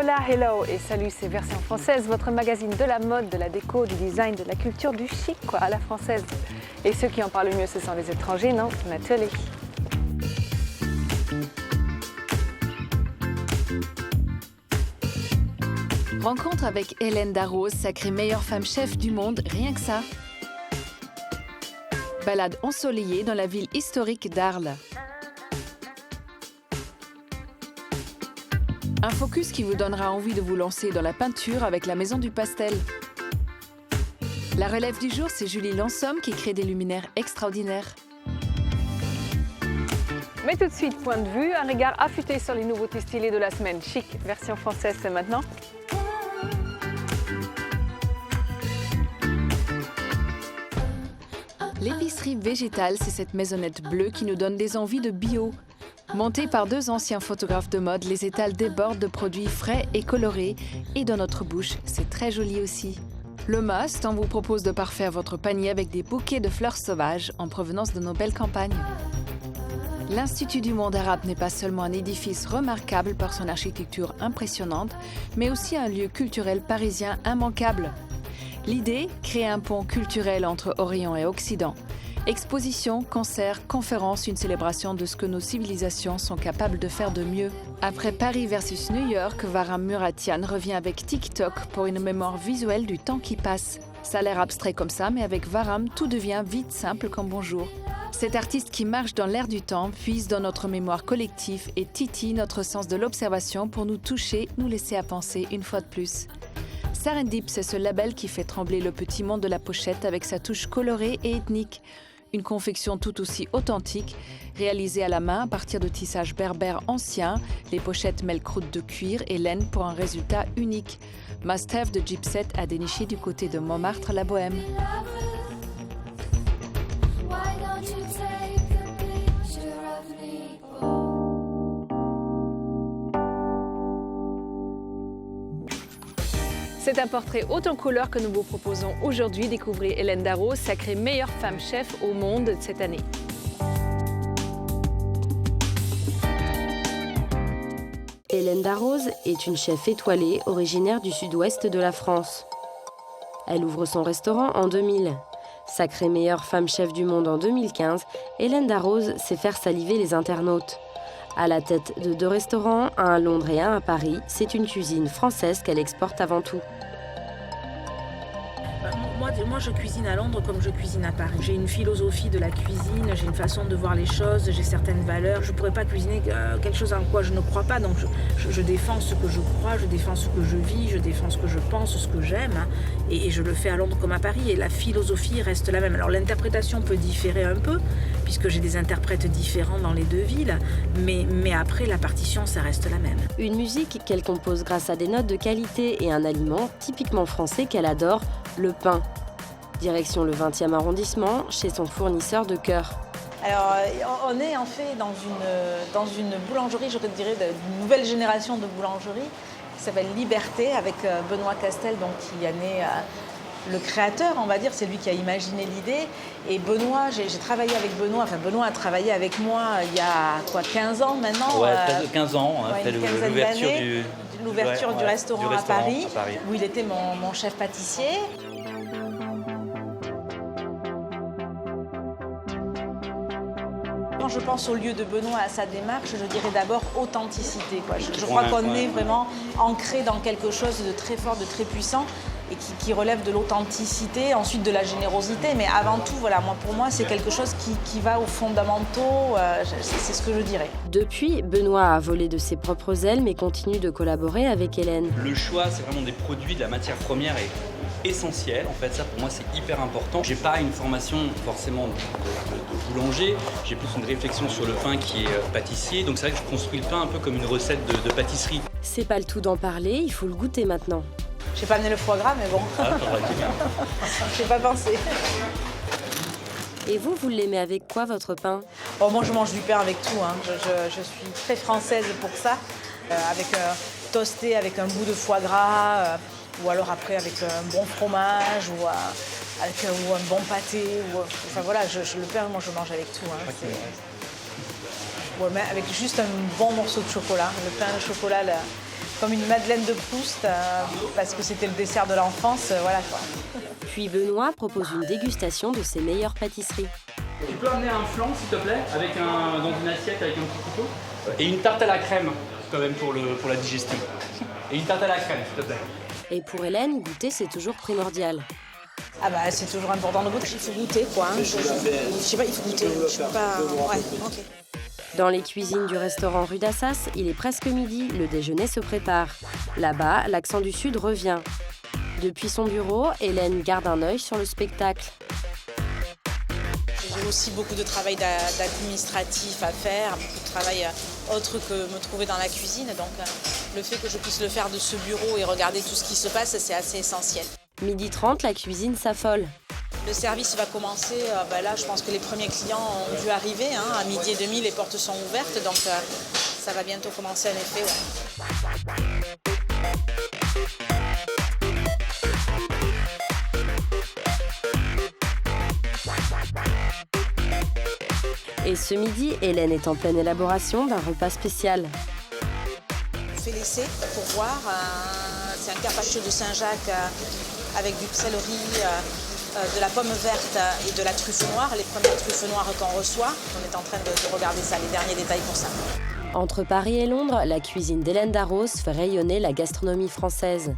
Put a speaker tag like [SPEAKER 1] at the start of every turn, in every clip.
[SPEAKER 1] Hola, hello et salut, c'est Version Française, votre magazine de la mode, de la déco, du design, de la culture, du chic, quoi, à la française. Et ceux qui en parlent le mieux, ce sont les étrangers, non? Natürlich.
[SPEAKER 2] Rencontre avec Hélène Darroze, sacrée meilleure femme chef du monde, rien que ça. Balade ensoleillée dans la ville historique d'Arles. Un focus qui vous donnera envie de vous lancer dans la peinture avec la Maison du Pastel. La relève du jour, c'est Julie Lansomme qui crée des luminaires extraordinaires.
[SPEAKER 1] Mais tout de suite, point de vue, un regard affûté sur les nouveautés stylées de la semaine. Chic, Version Française, c'est maintenant.
[SPEAKER 2] L'épicerie végétale, c'est cette maisonnette bleue qui nous donne des envies de bio. Montée par deux anciens photographes de mode, les étals débordent de produits frais et colorés. Et dans notre bouche, c'est très joli aussi. Le must, on vous propose de parfaire votre panier avec des bouquets de fleurs sauvages en provenance de nos belles campagnes. L'Institut du monde arabe n'est pas seulement un édifice remarquable par son architecture impressionnante, mais aussi un lieu culturel parisien immanquable. L'idée, créer un pont culturel entre Orient et Occident. Expositions, concerts, conférences, une célébration de ce que nos civilisations sont capables de faire de mieux. Après Paris versus New York, Varam Muratian revient avec TikTok pour une mémoire visuelle du temps qui passe. Ça a l'air abstrait comme ça, mais avec Varam, tout devient vite simple comme bonjour. Cet artiste qui marche dans l'air du temps puise dans notre mémoire collective et titille notre sens de l'observation pour nous toucher, nous laisser à penser une fois de plus. Serendip, c'est ce label qui fait trembler le petit monde de la pochette avec sa touche colorée et ethnique. Une confection tout aussi authentique, réalisée à la main à partir de tissages berbères anciens. Les pochettes mêlent croûte de cuir et laine pour un résultat unique. Must-have de Gypset à dénicher du côté de Montmartre, la Bohème.
[SPEAKER 1] C'est un portrait haut en couleur que nous vous proposons aujourd'hui. Découvrez Hélène Darroze, sacrée meilleure femme chef au monde cette année.
[SPEAKER 3] Hélène Darroze est une chef étoilée originaire du sud-ouest de la France. Elle ouvre son restaurant en 2000. Sacrée meilleure femme chef du monde en 2015, Hélène Darroze sait faire saliver les internautes. À la tête de 2 restaurants, un à Londres et un à Paris, c'est une cuisine française qu'elle exporte avant tout.
[SPEAKER 4] Moi, je cuisine à Londres comme je cuisine à Paris. J'ai une philosophie de la cuisine, j'ai une façon de voir les choses, j'ai certaines valeurs. Je ne pourrais pas cuisiner quelque chose en quoi je ne crois pas, donc je défends ce que je crois, je défends ce que je vis, je défends ce que je pense, ce que j'aime, et je le fais à Londres comme à Paris, et la philosophie reste la même. Alors l'interprétation peut différer un peu, puisque j'ai des interprètes différents dans les 2 villes, mais après la partition, ça reste la même.
[SPEAKER 3] Une musique qu'elle compose grâce à des notes de qualité et un aliment typiquement français qu'elle adore, le pain. Direction le 20e arrondissement, chez son fournisseur de cœur.
[SPEAKER 5] Alors, on est en fait dans une boulangerie, je dirais, d'une nouvelle génération de boulangerie qui s'appelle Liberté, avec Benoît Castel, donc, qui en est le créateur, on va dire, c'est lui qui a imaginé l'idée. Et Benoît, j'ai travaillé avec Benoît, enfin Benoît a travaillé avec moi il y a 15 ans maintenant.
[SPEAKER 6] Ouais, 15 ans, on a fait
[SPEAKER 5] l'ouverture du restaurant à Paris, où il était mon chef pâtissier. Quand je pense au lieu de Benoît, à sa démarche, je dirais d'abord authenticité. Je crois qu'on est vraiment ancré dans quelque chose de très fort, de très puissant et qui relève de l'authenticité, ensuite de la générosité. Mais avant tout, voilà, pour moi, c'est quelque chose qui va aux fondamentaux, c'est ce que je dirais.
[SPEAKER 3] Depuis, Benoît a volé de ses propres ailes mais continue de collaborer avec Hélène.
[SPEAKER 6] Le choix, c'est vraiment des produits, de la matière première est essentiel. En fait, ça pour moi, c'est hyper important. J'ai pas une formation forcément de boulanger, j'ai plus une réflexion sur le pain qui est pâtissier. Donc c'est vrai que je construis le pain un peu comme une recette de pâtisserie.
[SPEAKER 3] C'est pas le tout d'en parler, il faut le goûter maintenant.
[SPEAKER 5] J'ai pas amené le foie gras, mais bon.
[SPEAKER 6] Ah, faudrait que bien.
[SPEAKER 5] J'ai pas pensé.
[SPEAKER 3] Et vous l'aimez avec quoi, votre pain?
[SPEAKER 5] Oh, moi, je mange du pain avec tout. Hein. Je suis très française pour ça. Avec toasté avec un bout de foie gras, ou alors après avec un bon fromage, ou un bon pâté. Enfin voilà, le pain, moi, je mange avec tout. Hein. Ouais, mais avec juste un bon morceau de chocolat. Le pain, le chocolat, comme une Madeleine de Proust, parce que c'était le dessert de l'enfance, voilà quoi.
[SPEAKER 3] Puis Benoît propose une dégustation de ses meilleures pâtisseries.
[SPEAKER 6] Tu peux amener un flan, s'il te plaît, dans une assiette avec un petit couteau. Et une tarte à la crème, quand même, pour la digestion. Et une tarte à la crème, s'il te plaît.
[SPEAKER 3] Et pour Hélène, goûter, c'est toujours primordial.
[SPEAKER 5] Ah bah c'est toujours important de goûter, il faut goûter quoi. Je sais pas, il faut goûter, je sais pas... Ouais, ok.
[SPEAKER 3] Dans les cuisines du restaurant rue d'Assas, il est presque midi, le déjeuner se prépare. Là-bas, l'accent du Sud revient. Depuis son bureau, Hélène garde un œil sur le spectacle.
[SPEAKER 5] J'ai aussi beaucoup de travail d'administratif à faire, beaucoup de travail autre que me trouver dans la cuisine. Donc le fait que je puisse le faire de ce bureau et regarder tout ce qui se passe, c'est assez essentiel.
[SPEAKER 3] 12h30, la cuisine s'affole.
[SPEAKER 5] Le service va commencer, là je pense que les premiers clients ont dû arriver. À 12h30, les portes sont ouvertes, donc ça va bientôt commencer en effet. Ouais.
[SPEAKER 3] Et ce midi, Hélène est en pleine élaboration d'un repas spécial.
[SPEAKER 5] On fait l'essai pour voir. C'est un carpaccio de Saint-Jacques avec du céleri, de la pomme verte et de la truffe noire. Les premières truffes noires qu'on reçoit. On est en train de regarder ça, les derniers détails pour ça.
[SPEAKER 3] Entre Paris et Londres, la cuisine d'Hélène Darroze fait rayonner la gastronomie française.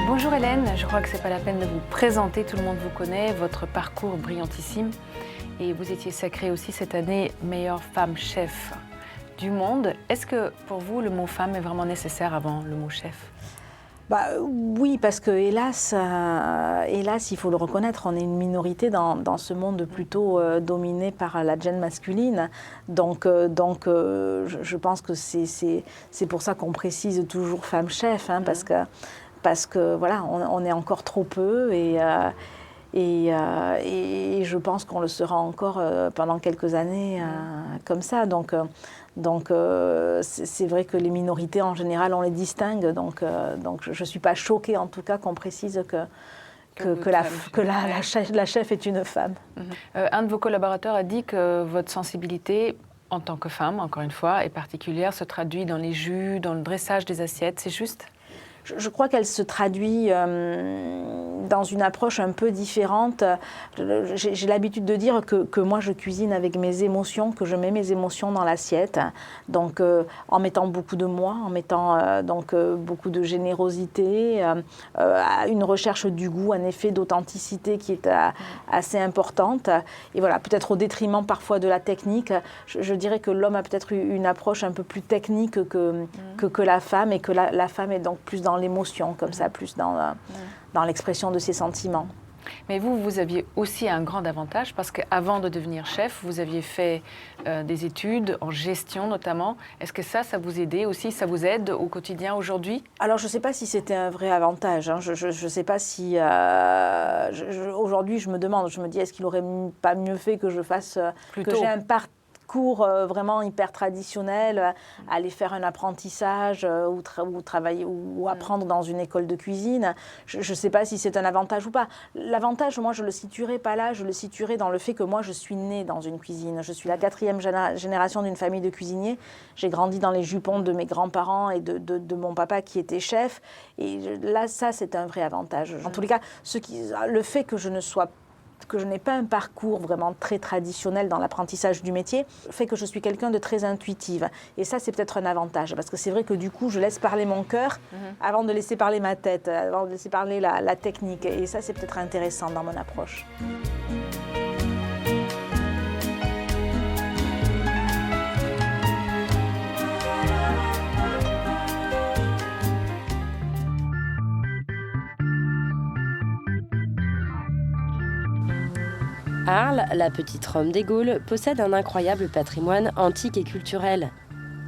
[SPEAKER 1] Bonjour Hélène, je crois que c'est pas la peine de vous présenter, tout le monde vous connaît, votre parcours brillantissime. Et vous étiez sacrée aussi cette année meilleure femme chef du monde. Est-ce que pour vous, le mot femme est vraiment nécessaire avant le mot chef ?
[SPEAKER 5] Oui, parce que hélas, il faut le reconnaître, on est une minorité dans ce monde plutôt dominé par la gène masculine. Donc, je pense que c'est pour ça qu'on précise toujours femme chef, parce que voilà, on est encore trop peu et je pense qu'on le sera encore pendant quelques années comme ça. Donc c'est vrai que les minorités en général on les distingue. Donc je ne suis pas choquée en tout cas qu'on précise que la chef est une femme.
[SPEAKER 1] Un de vos collaborateurs a dit que votre sensibilité en tant que femme, encore une fois, est particulière, se traduit dans les jus, dans le dressage des assiettes. C'est juste ?
[SPEAKER 5] Je crois qu'elle se traduit dans une approche un peu différente. J'ai l'habitude de dire que moi je cuisine avec mes émotions, que je mets mes émotions dans l'assiette. Donc en mettant beaucoup de moi, en mettant beaucoup de générosité, une recherche du goût, un effet d'authenticité qui est assez importante. Et voilà, peut-être au détriment parfois de la technique. Je dirais que l'homme a peut-être une approche un peu plus technique que la femme, et que la femme est donc plus dans l'émotion, comme ça, plus dans l'expression de ses sentiments.
[SPEAKER 1] Mais vous aviez aussi un grand avantage, parce qu'avant de devenir chef, vous aviez fait des études en gestion notamment. Est-ce que ça vous aidait aussi, ça vous aide au quotidien aujourd'hui ?
[SPEAKER 5] Alors je ne sais pas si c'était un vrai avantage. Je ne sais pas si... aujourd'hui je me demande, je me dis, est-ce qu'il n'aurait pas mieux fait que je fasse... que j'ai un parcours vraiment hyper traditionnel, aller faire un apprentissage ou travailler ou apprendre dans une école de cuisine. Je ne sais pas si c'est un avantage ou pas. L'avantage, moi, je ne le situerai pas là, je le situerai dans le fait que moi, je suis née dans une cuisine. Je suis la 4e génération d'une famille de cuisiniers. J'ai grandi dans les jupons de mes grands-parents et de mon papa qui était chef. Et là, ça, c'est un vrai avantage. En tous les cas, le fait que je n'ai pas un parcours vraiment très traditionnel dans l'apprentissage du métier, fait que je suis quelqu'un de très intuitive. Et ça, c'est peut-être un avantage, parce que c'est vrai que du coup, je laisse parler mon cœur avant de laisser parler ma tête, avant de laisser parler la technique. Et ça, c'est peut-être intéressant dans mon approche.
[SPEAKER 3] Arles, la petite Rome des Gaules, possède un incroyable patrimoine antique et culturel.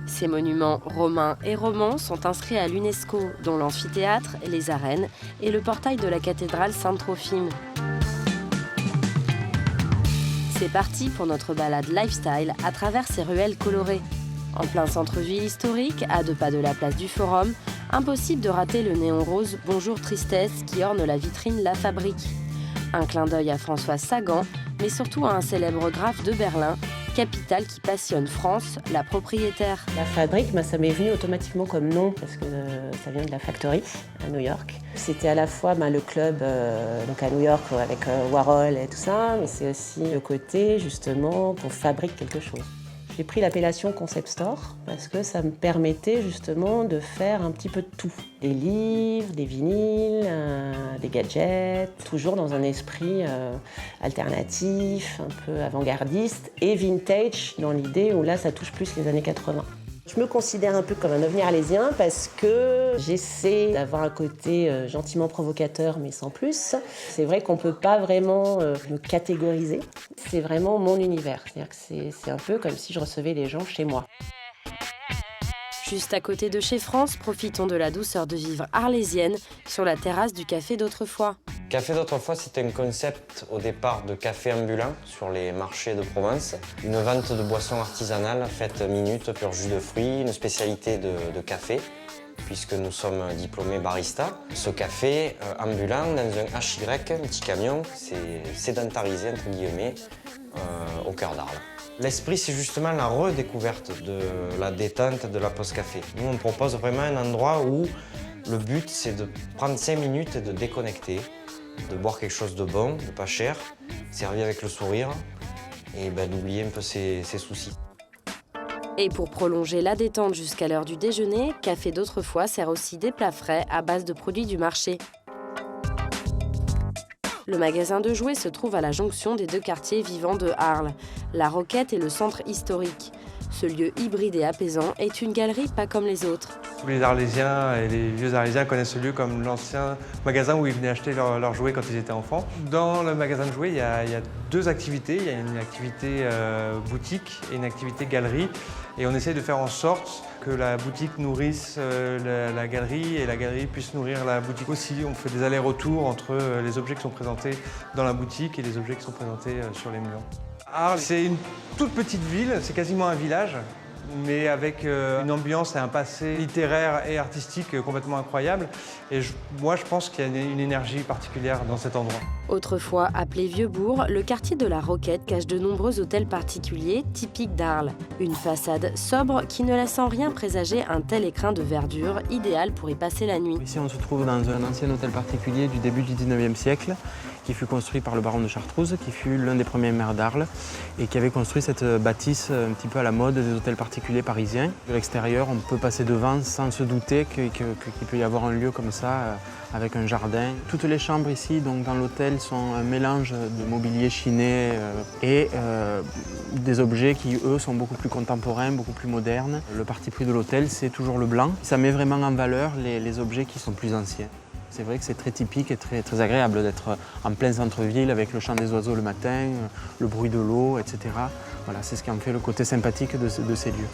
[SPEAKER 3] Ces monuments romains et romans sont inscrits à l'UNESCO, dont l'amphithéâtre, les arènes et le portail de la cathédrale Sainte-Trophime. C'est parti pour notre balade lifestyle à travers ces ruelles colorées. En plein centre-ville historique, à 2 pas de la place du Forum, impossible de rater le néon rose Bonjour Tristesse qui orne la vitrine La Fabrique. Un clin d'œil à Françoise Sagan, mais surtout à un célèbre graphe de Berlin, capitale qui passionne France, la propriétaire.
[SPEAKER 7] La Fabrique, ça m'est venu automatiquement comme nom parce que ça vient de la Factory à New York. C'était à la fois le club donc à New York avec Warhol et tout ça, mais c'est aussi le côté justement qu'on fabrique quelque chose. J'ai pris l'appellation Concept Store parce que ça me permettait justement de faire un petit peu de tout. Des livres, des vinyles, des gadgets, toujours dans un esprit alternatif, un peu avant-gardiste et vintage dans l'idée où là ça touche plus les années 80. Je me considère un peu comme un ovni arlésien parce que j'essaie d'avoir un côté gentiment provocateur mais sans plus. C'est vrai qu'on ne peut pas vraiment me catégoriser. C'est vraiment mon univers. C'est-à-dire que c'est un peu comme si je recevais les gens chez moi.
[SPEAKER 3] Juste à côté de chez France, profitons de la douceur de vivre arlésienne sur la terrasse du café d'autrefois.
[SPEAKER 8] Café d'autrefois, c'était un concept au départ de café ambulant sur les marchés de Provence. Une vente de boissons artisanales faite minute, pur jus de fruits, une spécialité de café, puisque nous sommes diplômés baristas. Ce café ambulant dans un HY, un petit camion, c'est sédentarisé entre guillemets au cœur d'Arles. L'esprit, c'est justement la redécouverte de la détente de la pause café. Nous, on propose vraiment un endroit où le but, c'est de prendre 5 minutes et de déconnecter, de boire quelque chose de bon, de pas cher, servi avec le sourire et d'oublier un peu ses soucis.
[SPEAKER 3] Et pour prolonger la détente jusqu'à l'heure du déjeuner, Café d'autrefois sert aussi des plats frais à base de produits du marché. Le magasin de jouets se trouve à la jonction des 2 quartiers vivants de Arles, la Roquette et le centre historique. Ce lieu hybride et apaisant est une galerie pas comme les autres.
[SPEAKER 9] Tous les Arlésiens et les vieux Arlésiens connaissent ce lieu comme l'ancien magasin où ils venaient acheter leurs jouets quand ils étaient enfants. Dans le magasin de jouets, il y a 2 activités. Il y a une activité boutique et une activité galerie. Et on essaie de faire en sorte que la boutique nourrisse la galerie et la galerie puisse nourrir la boutique aussi. On fait des allers-retours entre les objets qui sont présentés dans la boutique et les objets qui sont présentés sur les murs. Arles, c'est une toute petite ville, c'est quasiment un village, mais avec une ambiance et un passé littéraire et artistique complètement incroyable. Et moi, je pense qu'il y a une énergie particulière dans cet endroit.
[SPEAKER 3] Autrefois appelé Vieux-Bourg, le quartier de la Roquette cache de nombreux hôtels particuliers typiques d'Arles. Une façade sobre qui ne laisse en rien présager un tel écrin de verdure idéal pour y passer la nuit.
[SPEAKER 10] Ici, on se trouve dans un ancien hôtel particulier du début du 19e siècle qui fut construit par le baron de Chartreuse, qui fut l'un des premiers maires d'Arles et qui avait construit cette bâtisse un petit peu à la mode des hôtels particuliers parisiens. De l'extérieur, on peut passer devant sans se douter qu'il peut y avoir un lieu comme ça avec un jardin. Toutes les chambres ici, donc dans l'hôtel, sont un mélange de mobilier chiné et des objets qui, eux, sont beaucoup plus contemporains, beaucoup plus modernes. Le parti pris de l'hôtel, c'est toujours le blanc. Ça met vraiment en valeur les objets qui sont plus anciens. C'est vrai que c'est très typique et très agréable d'être en plein centre-ville avec le chant des oiseaux le matin, le bruit de l'eau, etc. Voilà, c'est ce qui en fait le côté sympathique de ces lieux.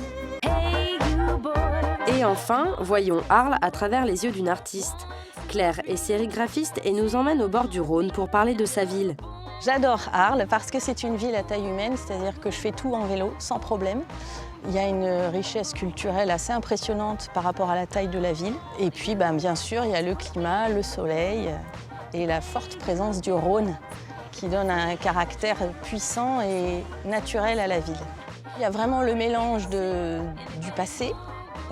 [SPEAKER 3] Et enfin, voyons Arles à travers les yeux d'une artiste. Claire est sérigraphiste et nous emmène au bord du Rhône pour parler de sa ville.
[SPEAKER 11] J'adore Arles parce que c'est une ville à taille humaine, c'est-à-dire que je fais tout en vélo sans problème. Il y a une richesse culturelle assez impressionnante par rapport à la taille de la ville. Et puis, bien sûr, il y a le climat, le soleil et la forte présence du Rhône qui donne un caractère puissant et naturel à la ville. Il y a vraiment le mélange du passé,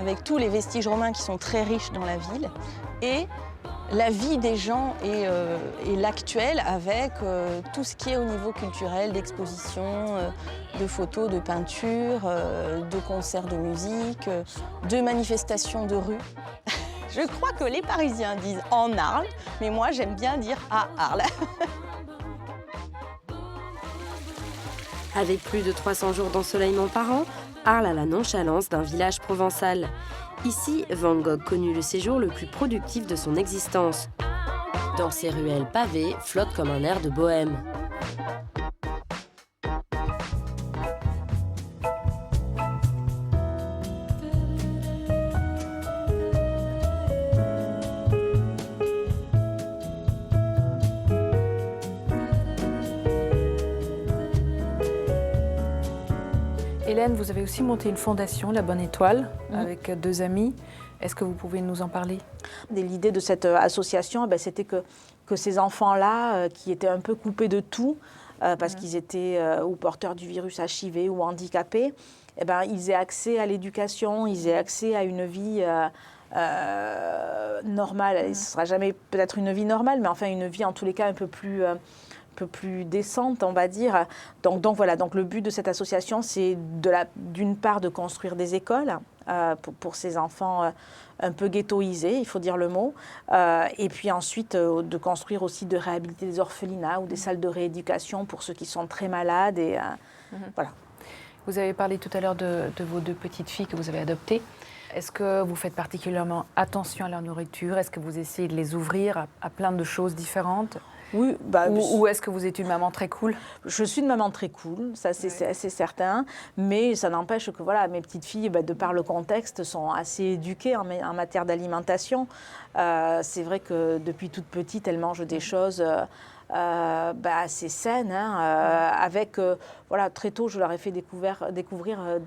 [SPEAKER 11] avec tous les vestiges romains qui sont très riches dans la ville, et la vie des gens et l'actuel avec tout ce qui est au niveau culturel, d'expositions, de photos, de peintures, de concerts de musique, de manifestations de rue. Je crois que les Parisiens disent en Arles, mais moi j'aime bien dire à Arles.
[SPEAKER 3] Avec plus de 300 jours d'ensoleillement par an, Arles a la nonchalance d'un village provençal. Ici, Van Gogh connut le séjour le plus productif de son existence. Dans ses ruelles pavées, flotte comme un air de bohème.
[SPEAKER 1] Hélène, Hélène, vous avez aussi monté une fondation, La Bonne Étoile, avec 2 amis. Est-ce que vous pouvez nous en parler?
[SPEAKER 5] L'idée de cette association, c'était que ces enfants-là, qui étaient un peu coupés de tout, parce qu'ils étaient ou porteurs du virus HIV ou handicapés, ils aient accès à l'éducation, ils aient accès à une vie normale. Ce ne sera jamais peut-être une vie normale, mais enfin une vie en tous les cas un peu plus décente, on va dire. Donc voilà, donc le but de cette association, c'est d'une part de construire des écoles pour ces enfants un peu ghettoisés, il faut dire le mot, et puis ensuite de construire aussi, de réhabiliter des orphelinats ou des salles de rééducation pour ceux qui sont très malades. Et voilà.
[SPEAKER 1] Vous avez parlé tout à l'heure de vos 2 petites filles que vous avez adoptées. Est-ce que vous faites particulièrement attention à leur nourriture? Est-ce que vous essayez de les ouvrir à plein de choses différentes?
[SPEAKER 5] Oui,
[SPEAKER 1] ou est-ce que vous êtes une maman très cool?
[SPEAKER 5] Je suis une maman très cool, ça c'est assez certain, mais ça n'empêche que voilà, mes petites filles, de par le contexte, sont assez éduquées en matière d'alimentation. C'est vrai que depuis toute petite, elles mangent des choses assez saines, avec voilà, très tôt je leur ai fait découvrir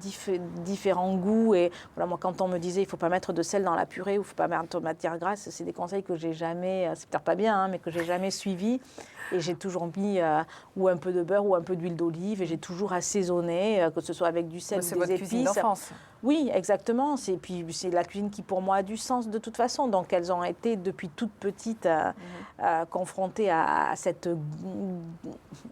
[SPEAKER 5] différents goûts, et voilà, moi quand on me disait il faut pas mettre de sel dans la purée ou il faut pas mettre de matière grasse, c'est des conseils que j'ai jamais, c'est peut-être pas bien, mais que j'ai jamais suivis, et j'ai toujours mis ou un peu de beurre ou un peu d'huile d'olive, et j'ai toujours assaisonné, que ce soit avec du sel ou des épices.
[SPEAKER 1] C'est votre cuisine d'enfance.
[SPEAKER 5] Oui, exactement. Puis c'est la cuisine qui, pour moi, a du sens de toute façon. Donc, elles ont été, depuis toute petite, confrontées à cette,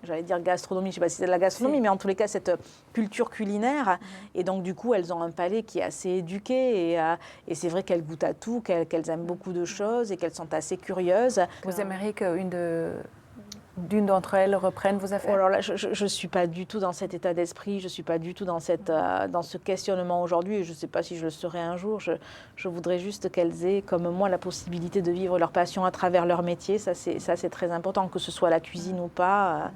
[SPEAKER 5] j'allais dire gastronomie, je ne sais pas si c'est de la gastronomie, mais en tous les cas, cette culture culinaire. Et donc, du coup, elles ont un palais qui est assez éduqué. Et c'est vrai qu'elles goûtent à tout, qu'elles aiment beaucoup de choses et qu'elles sont assez curieuses.
[SPEAKER 1] Vous aimeriez d'une d'entre elles reprenne vos affaires?
[SPEAKER 5] Alors là, je ne suis pas du tout dans cet état d'esprit, je ne suis pas du tout dans ce questionnement aujourd'hui, et je ne sais pas si je le serai un jour. Je voudrais juste qu'elles aient, comme moi, la possibilité de vivre leur passion à travers leur métier. Ça, c'est très important, que ce soit la cuisine ou pas,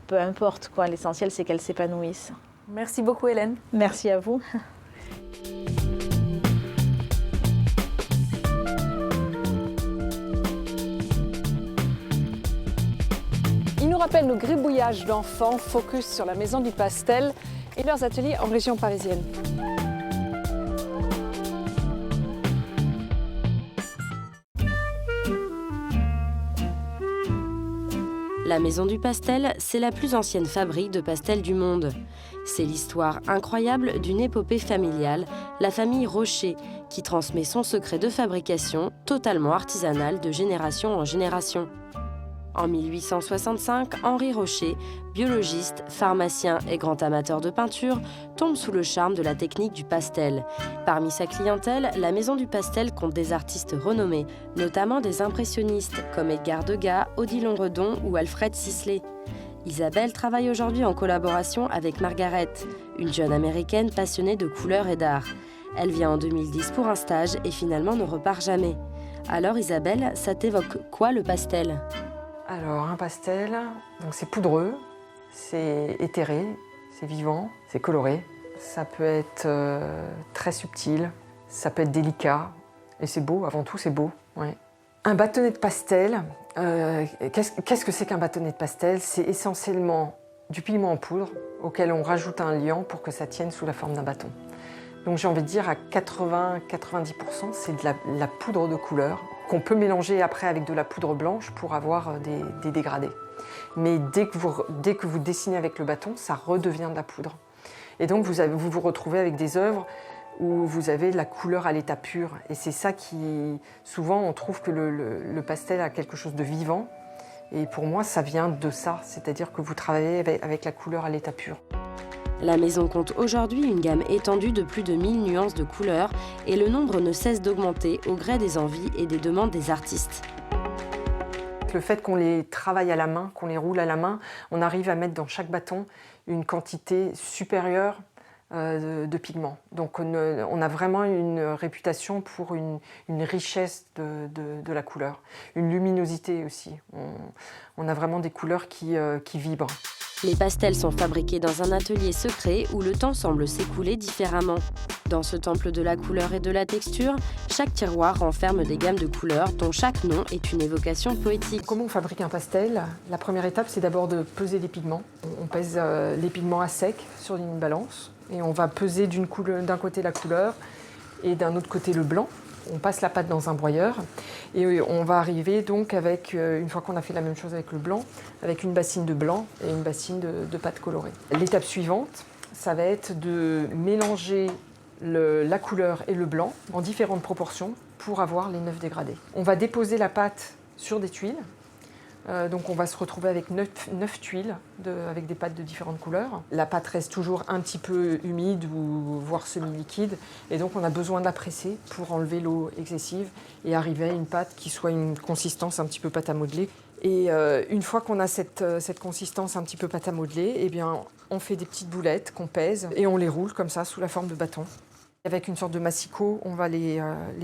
[SPEAKER 5] peu importe, quoi. L'essentiel, c'est qu'elles s'épanouissent.
[SPEAKER 1] Merci beaucoup, Hélène.
[SPEAKER 5] Merci à vous.
[SPEAKER 2] Ils nous rappellent nos gribouillages d'enfants, focus sur la Maison du Pastel et leurs ateliers en région parisienne.
[SPEAKER 3] La Maison du Pastel, c'est la plus ancienne fabrique de pastels du monde. C'est l'histoire incroyable d'une épopée familiale, la famille Rocher, qui transmet son secret de fabrication totalement artisanal de génération en génération. En 1865, Henri Rocher, biologiste, pharmacien et grand amateur de peinture, tombe sous le charme de la technique du pastel. Parmi sa clientèle, la Maison du Pastel compte des artistes renommés, notamment des impressionnistes comme Edgar Degas, Odilon Redon ou Alfred Sisley. Isabelle travaille aujourd'hui en collaboration avec Margaret, une jeune américaine passionnée de couleurs et d'art. Elle vient en 2010 pour un stage et finalement ne repart jamais. Alors Isabelle, ça t'évoque quoi le pastel ?
[SPEAKER 12] Alors un pastel, donc c'est poudreux, c'est éthéré, c'est vivant, c'est coloré. Ça peut être très subtil, ça peut être délicat et c'est beau, avant tout c'est beau. Ouais. Un bâtonnet de pastel, qu'est-ce que c'est qu'un bâtonnet de pastel ? C'est essentiellement du pigment en poudre auquel on rajoute un liant pour que ça tienne sous la forme d'un bâton. Donc j'ai envie de dire à 80-90%, c'est de la poudre de couleur qu'on peut mélanger après avec de la poudre blanche pour avoir des dégradés. Mais dès que vous dessinez avec le bâton, ça redevient de la poudre. Et donc vous vous retrouvez avec des œuvres où vous avez de la couleur à l'état pur. Et c'est ça qui, souvent, on trouve que le pastel a quelque chose de vivant. Et pour moi, ça vient de ça, c'est-à-dire que vous travaillez avec la couleur à l'état pur.
[SPEAKER 3] La maison compte aujourd'hui une gamme étendue de plus de 1000 nuances de couleurs et le nombre ne cesse d'augmenter au gré des envies et des demandes des artistes.
[SPEAKER 12] Le fait qu'on les travaille à la main, qu'on les roule à la main, on arrive à mettre dans chaque bâton une quantité supérieure de pigments. Donc on a vraiment une réputation pour une richesse de la couleur, une luminosité aussi. On a vraiment des couleurs qui vibrent.
[SPEAKER 3] Les pastels sont fabriqués dans un atelier secret où le temps semble s'écouler différemment. Dans ce temple de la couleur et de la texture, chaque tiroir renferme des gammes de couleurs dont chaque nom est une évocation poétique.
[SPEAKER 12] Comment on fabrique un pastel ? La première étape, c'est d'abord de peser les pigments. On pèse les pigments à sec sur une balance Et on va peser d'un côté la couleur et d'un autre côté le blanc. On passe la pâte dans un broyeur et on va arriver donc avec, une fois qu'on a fait la même chose avec le blanc, avec une bassine de blanc et une bassine de pâte colorée. L'étape suivante, ça va être de mélanger la couleur et le blanc en différentes proportions pour avoir les 9 dégradés. On va déposer la pâte sur des tuiles. Donc on va se retrouver avec 9 tuiles avec des pâtes de différentes couleurs. La pâte reste toujours un petit peu humide ou voire semi-liquide et donc on a besoin de la presser pour enlever l'eau excessive et arriver à une pâte qui soit une consistance un petit peu pâte à modeler. Et une fois qu'on a cette consistance un petit peu pâte à modeler, eh bien, on fait des petites boulettes qu'on pèse et on les roule comme ça sous la forme de bâtons. Avec une sorte de massicot, on va les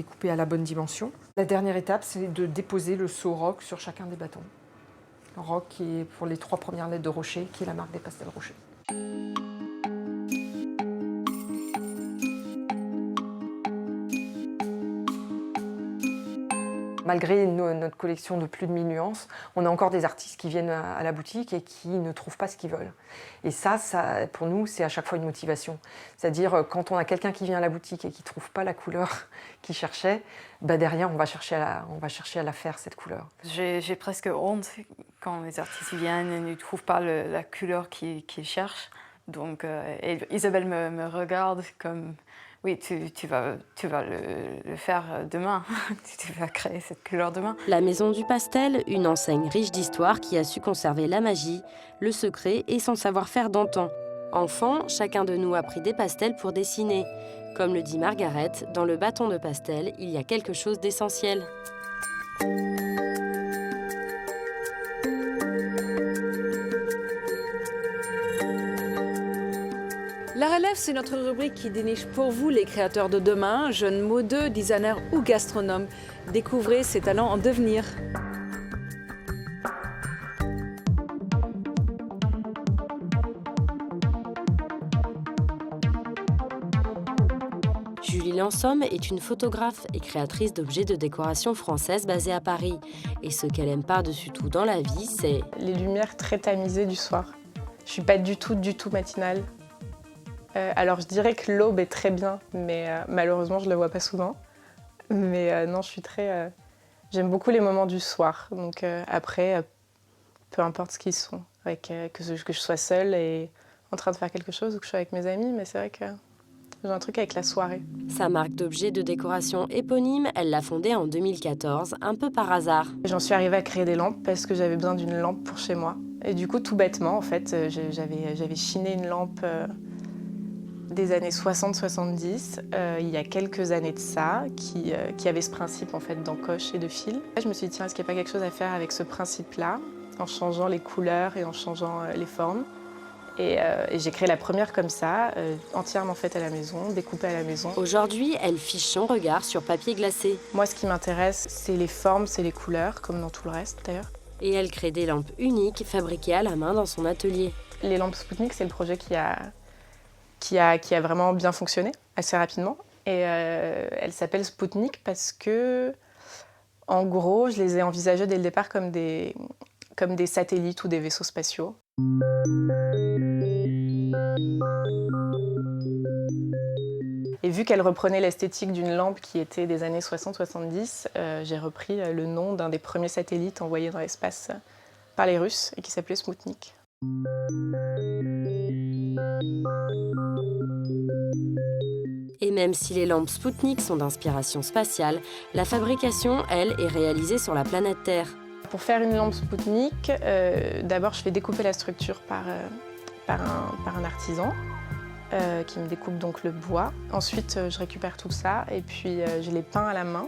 [SPEAKER 12] couper à la bonne dimension. La dernière étape, c'est de déposer le sceau Rock sur chacun des bâtons. Rock qui est pour les 3 premières lettres de Rocher, qui est la marque des pastels Rocher. Malgré notre collection de plus de 1000 nuances, on a encore des artistes qui viennent à la boutique et qui ne trouvent pas ce qu'ils veulent. Et ça, pour nous, c'est à chaque fois une motivation. C'est-à-dire, quand on a quelqu'un qui vient à la boutique et qui ne trouve pas la couleur qu'il cherchait, derrière, on va chercher à la faire, cette couleur.
[SPEAKER 1] J'ai presque honte quand les artistes viennent et ne trouvent pas la couleur qu'ils cherchent. Donc, Isabelle me regarde comme... Oui, tu vas le faire demain, tu vas créer cette couleur demain.
[SPEAKER 3] La Maison du Pastel, une enseigne riche d'histoire qui a su conserver la magie, le secret et son savoir-faire d'antan. Enfant, chacun de nous a pris des pastels pour dessiner. Comme le dit Margaret, dans le bâton de pastel, il y a quelque chose d'essentiel.
[SPEAKER 2] La relève, c'est notre rubrique qui déniche pour vous les créateurs de demain, jeunes modeux, designers ou gastronomes. Découvrez ces talents en devenir.
[SPEAKER 3] Julie Lansomme est une photographe et créatrice d'objets de décoration française basée à Paris. Et ce qu'elle aime par-dessus tout dans la vie, c'est...
[SPEAKER 13] les lumières très tamisées du soir. Je suis pas du tout matinale. Alors je dirais que l'aube est très bien, mais malheureusement je ne le vois pas souvent. Mais non, je suis très... j'aime beaucoup les moments du soir. Donc après, peu importe ce qu'ils sont, que je sois seule et en train de faire quelque chose ou que je sois avec mes amis, mais c'est vrai que j'ai un truc avec la soirée.
[SPEAKER 3] Sa marque d'objets de décoration éponyme, elle l'a fondée en 2014, un peu par hasard.
[SPEAKER 13] J'en suis arrivée à créer des lampes parce que j'avais besoin d'une lampe pour chez moi. Et du coup, tout bêtement, en fait, j'avais chiné une lampe... des années 60-70, il y a quelques années de ça, qui avait ce principe en fait d'encoche et de fil. Je me suis dit, tiens, est-ce qu'il n'y a pas quelque chose à faire avec ce principe-là, en changeant les couleurs et en changeant les formes. Et j'ai créé la première comme ça, entièrement faite à la maison, découpée à la maison.
[SPEAKER 3] Aujourd'hui, elle fiche son regard sur papier glacé.
[SPEAKER 13] Moi, ce qui m'intéresse, c'est les formes, c'est les couleurs, comme dans tout le reste d'ailleurs.
[SPEAKER 3] Et elle crée des lampes uniques, fabriquées à la main dans son atelier.
[SPEAKER 13] Les lampes Spoutnik, c'est le projet qui a vraiment bien fonctionné assez rapidement. Et elle s'appelle Spoutnik parce que, en gros, je les ai envisagées dès le départ comme des satellites ou des vaisseaux spatiaux. Et vu qu'elle reprenait l'esthétique d'une lampe qui était des années 60-70, j'ai repris le nom d'un des premiers satellites envoyés dans l'espace par les Russes et qui s'appelait Spoutnik.
[SPEAKER 3] Et même si les lampes Spoutnik sont d'inspiration spatiale, la fabrication, elle, est réalisée sur la planète Terre.
[SPEAKER 13] Pour faire une lampe Spoutnik, d'abord je fais découper la structure par un artisan qui me découpe donc le bois. Ensuite, je récupère tout ça et puis je les peins à la main.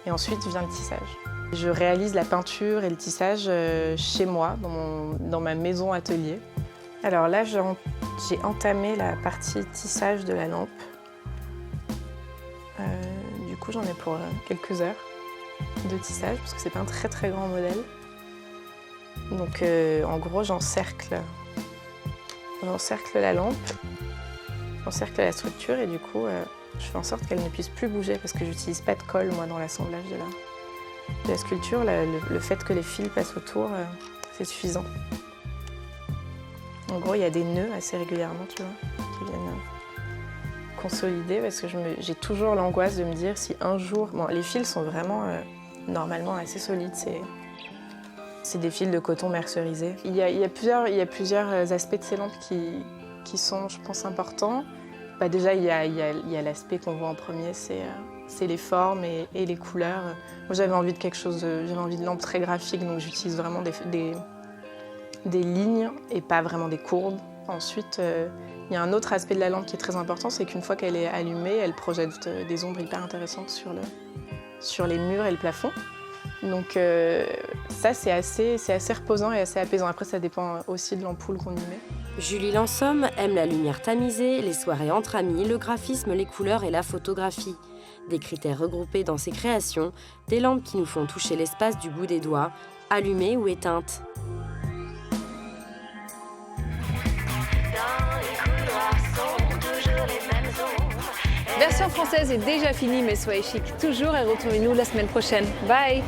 [SPEAKER 13] Et ensuite vient le tissage. Je réalise la peinture et le tissage chez moi, dans ma maison atelier. Alors là, j'ai entamé la partie tissage de la lampe. Du coup, j'en ai pour quelques heures de tissage, parce que c'est pas un très très grand modèle. Donc en gros, j'encercle la lampe, j'encercle la structure et du coup, je fais en sorte qu'elle ne puisse plus bouger parce que j'utilise pas de colle moi dans l'assemblage de la sculpture. Le fait que les fils passent autour, c'est suffisant. En gros, il y a des nœuds assez régulièrement, tu vois, qui viennent consolidée parce que j'ai toujours l'angoisse de me dire si un jour... Bon, les fils sont vraiment normalement assez solides. C'est des fils de coton mercerisé. Il y a plusieurs aspects de ces lampes qui sont, je pense, importants. Déjà, il y a l'aspect qu'on voit en premier, c'est les formes et les couleurs. Moi, j'avais envie de lampes très graphiques, donc j'utilise vraiment des lignes et pas vraiment des courbes. Ensuite, il y a un autre aspect de la lampe qui est très important, c'est qu'une fois qu'elle est allumée, elle projette des ombres hyper intéressantes sur les murs et le plafond. Donc ça, c'est assez reposant et assez apaisant. Après, ça dépend aussi de l'ampoule qu'on y met.
[SPEAKER 3] Julie Lansomme aime la lumière tamisée, les soirées entre amis, le graphisme, les couleurs et la photographie. Des critères regroupés dans ses créations, des lampes qui nous font toucher l'espace du bout des doigts, allumées ou éteintes.
[SPEAKER 1] Version française est déjà finie, mais soyez chic toujours et retrouvez-nous la semaine prochaine. Bye!